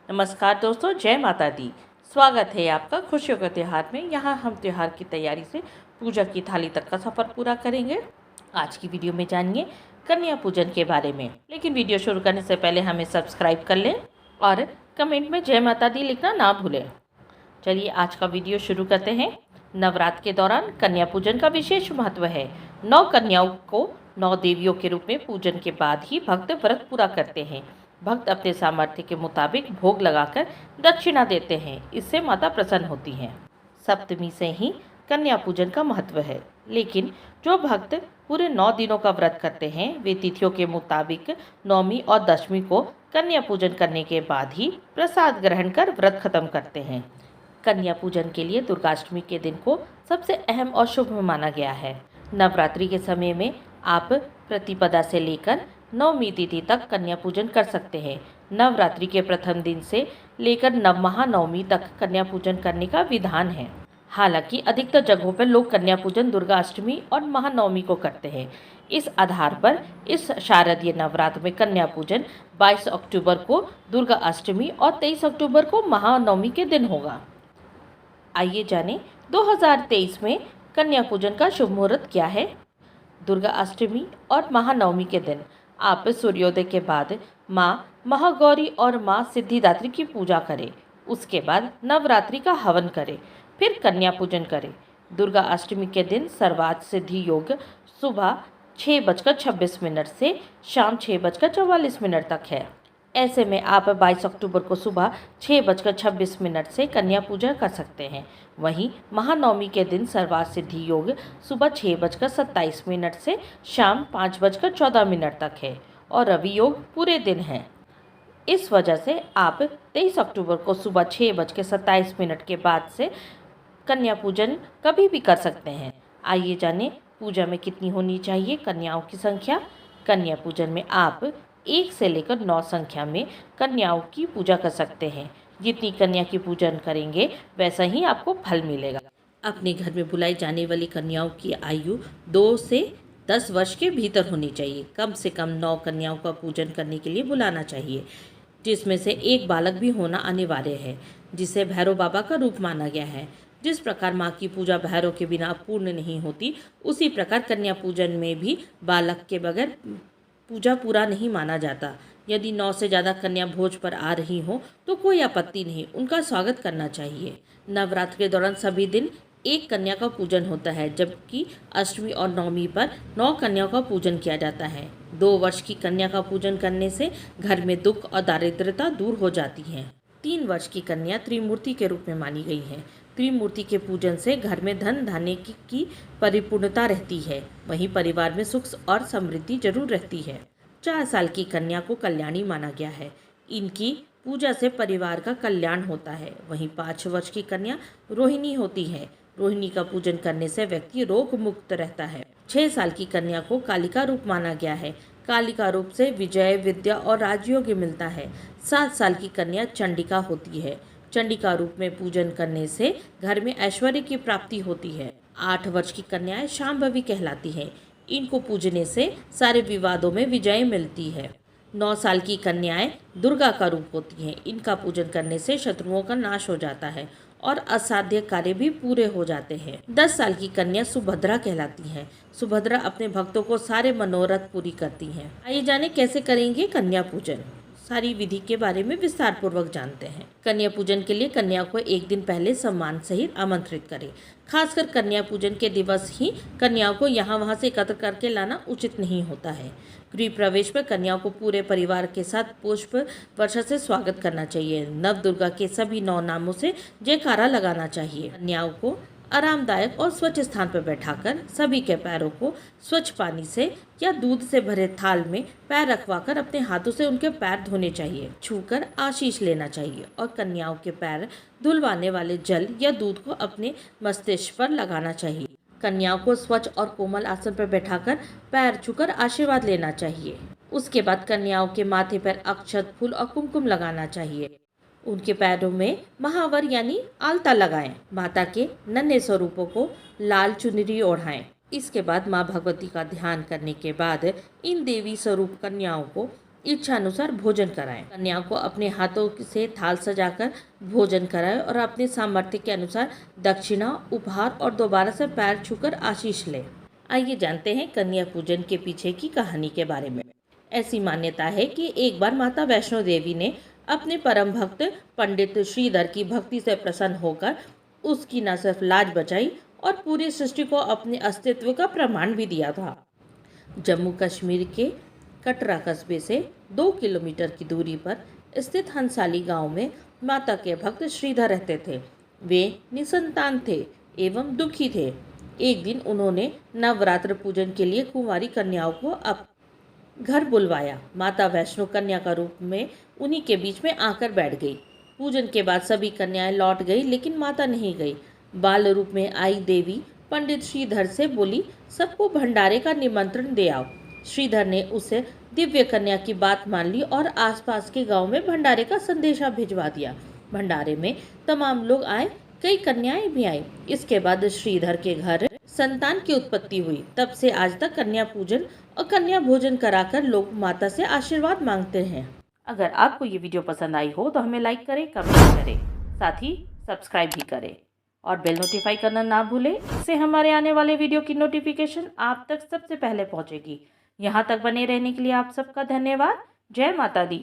नमस्कार दोस्तों, जय माता दी। स्वागत है आपका खुशियों के त्यौहार में। यहाँ हम त्यौहार की तैयारी से पूजा की थाली तक का सफ़र पूरा करेंगे। आज की वीडियो में जानिए कन्या पूजन के बारे में। लेकिन वीडियो शुरू करने से पहले हमें सब्सक्राइब कर लें और कमेंट में जय माता दी लिखना ना भूलें। चलिए आज का वीडियो शुरू करते हैं। नवरात्र के दौरान कन्या पूजन का विशेष महत्व है। 9 कन्याओं को 9 देवियों के रूप में पूजन के बाद ही भक्त व्रत पूरा करते हैं। भक्त अपने सामर्थ्य के मुताबिक भोग लगाकर दक्षिणा देते हैं। इससे माता प्रसन्न होती हैं। सप्तमी से ही कन्या पूजन का महत्व है, लेकिन जो भक्त पूरे 9 दिनों का व्रत करते हैं वे तिथियों के मुताबिक नौमी और दशमी को कन्या पूजन करने के बाद ही प्रसाद ग्रहण कर व्रत खत्म करते हैं। कन्या पूजन के लिए दुर्गाष्टमी के दिन को सबसे अहम और शुभ माना गया है। नवरात्रि के समय में आप प्रतिपदा से लेकर नवमी तिथि तक कन्या पूजन कर सकते हैं। नवरात्रि के प्रथम दिन से लेकर महानवमी तक कन्या पूजन करने का विधान है। हालांकि अधिकतर जगहों पर लोग कन्या पूजन दुर्गाष्टमी और महानवमी को करते हैं। इस आधार पर इस शारदीय नवरात्र में कन्या पूजन 22 अक्टूबर को दुर्गा अष्टमी और 23 अक्टूबर को महानवमी के दिन होगा। आइए जानें 2023 में कन्या पूजन का शुभ मुहूर्त क्या है। दुर्गा अष्टमी और महानवमी के दिन आप सूर्योदय के बाद माँ महागौरी और माँ सिद्धिदात्री की पूजा करें। उसके बाद नवरात्रि का हवन करें, फिर कन्या पूजन करें। दुर्गा अष्टमी के दिन सर्वार्थ सिद्धि योग सुबह 6:26 से शाम 6:44 तक है। ऐसे में आप 22 अक्टूबर को सुबह 6:26 से कन्या पूजा कर सकते हैं। वहीं महानवमी के दिन सर्वार्थ सिद्धि योग सुबह 6:27 से शाम 5:14 तक है और रवि योग पूरे दिन है। इस वजह से आप 23 अक्टूबर को सुबह 6:27 के बाद से कन्या पूजन कभी भी कर सकते हैं। आइए जानें पूजा में कितनी होनी चाहिए कन्याओं की संख्या। कन्या पूजन में आप 1 से लेकर 9 संख्या में कन्याओं की पूजा कर सकते हैं। जितनी कन्या की पूजन करेंगे वैसा ही आपको फल मिलेगा। अपने घर में बुलाई जाने वाली कन्याओं की आयु 2 से 10 वर्ष के भीतर होनी चाहिए। कम से कम 9 कन्याओं का पूजन करने के लिए बुलाना चाहिए, जिसमें से एक बालक भी होना अनिवार्य है, जिसे भैरव बाबा का रूप माना गया है। जिस प्रकार माँ की पूजा भैरव के बिना पूर्ण नहीं होती, उसी प्रकार कन्या पूजन में भी बालक के बगैर पूजा पूरा नहीं माना जाता। यदि 9 से ज़्यादा कन्या भोज पर आ रही हो तो कोई आपत्ति नहीं, उनका स्वागत करना चाहिए। नवरात्र के दौरान सभी दिन एक कन्या का पूजन होता है, जबकि अष्टमी और नवमी पर 9 कन्याओं का पूजन किया जाता है। 2 वर्ष की कन्या का पूजन करने से घर में दुख और दारिद्रता दूर हो जाती है। 3 वर्ष की कन्या त्रिमूर्ति के रूप में मानी गई है। त्रिमूर्ति के पूजन से घर में धन धान्य की परिपूर्णता रहती है। वहीं परिवार में सुख और समृद्धि जरूर रहती है। 4 साल की कन्या को कल्याणी माना गया है। इनकी पूजा से परिवार का कल्याण होता है। वहीं 5 वर्ष की कन्या रोहिणी होती है। रोहिणी का पूजन करने से व्यक्ति रोग मुक्त रहता है। 6 साल की कन्या को कालिका रूप माना गया है। कालिका रूप से विजय, विद्या और राजयोग मिलता है। 7 साल की कन्या चंडिका होती है। चंडिका रूप में पूजन करने से घर में ऐश्वर्य की प्राप्ति होती है। 8 वर्ष की कन्याएं शांभवी कहलाती हैं। इनको पूजने से सारे विवादों में विजय मिलती है। 9 साल की कन्याएं दुर्गा का रूप होती हैं। इनका पूजन करने से शत्रुओं का नाश हो जाता है और असाध्य कार्य भी पूरे हो जाते हैं। 10 साल की कन्या सुभद्रा कहलाती हैं। सुभद्रा अपने भक्तों को सारे मनोरथ पूरी करती हैं। आइए जाने कैसे करेंगे कन्या पूजन। सारी विधि के बारे में विस्तार पूर्वक जानते हैं। कन्या पूजन के लिए कन्या को एक दिन पहले सम्मान सहित आमंत्रित करें। खासकर कन्या पूजन के दिवस ही कन्याओं को यहाँ वहाँ से एकत्र करके लाना उचित नहीं होता है। गृह प्रवेश पर कन्याओं को पूरे परिवार के साथ पुष्प वर्षा से स्वागत करना चाहिए। नव दुर्गा के सभी 9 नामों से जयकारा लगाना चाहिए। कन्याओं को आरामदायक और स्वच्छ स्थान पर बैठाकर सभी के पैरों को स्वच्छ पानी से या दूध से भरे थाल में पैर रखवाकर अपने हाथों से उनके पैर धोने चाहिए। छूकर आशीष लेना चाहिए और कन्याओं के पैर धुलवाने वाले जल या दूध को अपने मस्तिष्क पर लगाना चाहिए। कन्याओं को स्वच्छ और कोमल आसन पर बैठाकर पैर छूकर आशीर्वाद लेना चाहिए। उसके बाद कन्याओं के माथे पर अक्षत, फूल और कुमकुम लगाना चाहिए। उनके पैरों में महावर यानी आलता लगाएं। माता के नन्हे स्वरूपों को लाल चुनरी ओढ़ाएं। इसके बाद माँ भगवती का ध्यान करने के बाद इन देवी स्वरूप कन्याओं को इच्छा अनुसार भोजन कराएं। कन्या को अपने हाथों से थाल सजाकर भोजन कराएं और अपने सामर्थ्य के अनुसार दक्षिणा, उपहार और दोबारा से पैर छूकर आशीष लें। आइए जानते हैं कन्या पूजन के पीछे की कहानी के बारे में। ऐसी मान्यता है कि एक बार माता वैष्णो देवी ने अपने परम भक्त पंडित श्रीधर की भक्ति से प्रसन्न होकर उसकी न सिर्फ लाज बचाई और पूरी सृष्टि को अपने अस्तित्व का प्रमाण भी दिया था। जम्मू कश्मीर के कटरा कस्बे से 2 किलोमीटर की दूरी पर स्थित हंसाली गांव में माता के भक्त श्रीधर रहते थे। वे निसंतान थे एवं दुखी थे। एक दिन उन्होंने नवरात्र पूजन के लिए कुंवारी कन्याओं को अब घर बुलवाया। माता वैष्णो कन्या का रूप में उन्हीं के बीच में आकर बैठ गई। पूजन के बाद सभी कन्याएं लौट गई, लेकिन माता नहीं गई। बाल रूप में आई देवी पंडित श्रीधर से बोली, सबको भंडारे का निमंत्रण दे आओ। श्रीधर ने उसे दिव्य कन्या की बात मान ली और आसपास के गांव में भंडारे का संदेशा भिजवा दिया। भंडारे में तमाम लोग आए, कई कन्याएं भी आई। इसके बाद श्रीधर के घर संतान की उत्पत्ति हुई। तब से आज तक कन्या पूजन और कन्या भोजन कराकर लोग माता से आशीर्वाद मांगते हैं। अगर आपको ये वीडियो पसंद आई हो तो हमें लाइक करें, कमेंट करें, साथ ही सब्सक्राइब भी करें और बेल नोटिफाई करना ना भूलें। इससे हमारे आने वाले वीडियो की नोटिफिकेशन आप तक सबसे पहले पहुंचेगी। यहाँ तक बने रहने के लिए आप सबका धन्यवाद। जय माता दी।